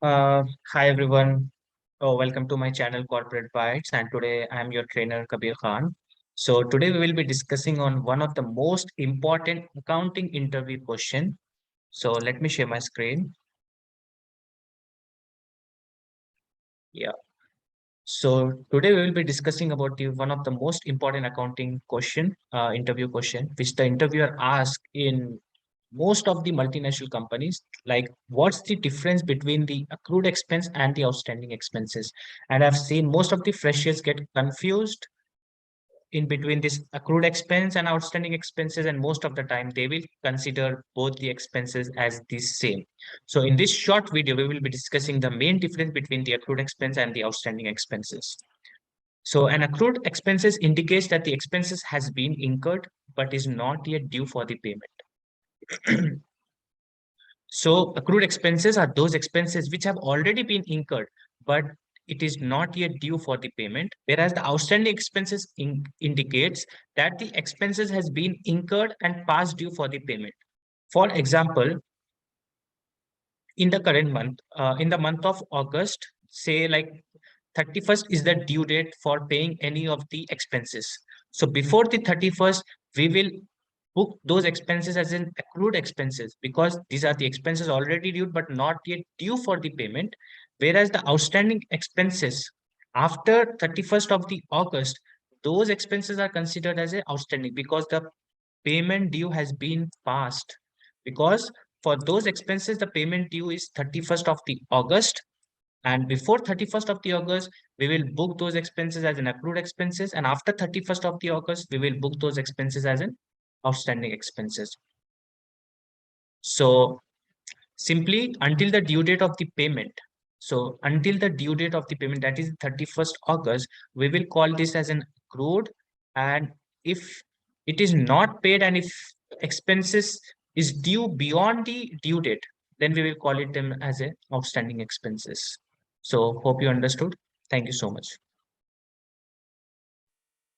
Hi everyone. Welcome to my channel Corporate Bytes, and today I am your trainer Kabir Khan. So today we will be discussing on one of the most important accounting interview question. So let me share my screen. Yeah. So today we will be discussing about one of the most important accounting interview question, which the interviewer asked in most of the multinational companies, like what's the difference between the accrued expense and the outstanding expenses. And I've seen most of the freshers get confused in between this accrued expense and outstanding expenses, and most of the time they will consider both the expenses as the same. So in this short video we will be discussing the main difference between the accrued expense and the outstanding expenses. So an accrued expenses indicates that the expenses has been incurred but is not yet due for the payment. So accrued expenses are those expenses which have already been incurred, but it is not yet due for the payment. Whereas the outstanding expenses indicates that the expenses has been incurred and past due for the payment. For example, in the current month, in the month of August, say like 31st is the due date for paying any of the expenses. So before the 31st, we will book those expenses as in accrued expenses because these are the expenses already due but not yet due for the payment. Whereas the outstanding expenses after 31st of the August, those expenses are considered as a outstanding because the payment due has been passed. Because for those expenses, the payment due is 31st of the August, and before 31st of the August, we will book those expenses as an accrued expenses. And after 31st of the August, we will book those expenses as an outstanding expenses. So simply until the due date of the payment. So until the due date of the payment, that is 31st August, we will call this as an accrued. And if it is not paid and if expenses is due beyond the due date, then we will call it them as a outstanding expenses. So hope you understood. Thank you so much.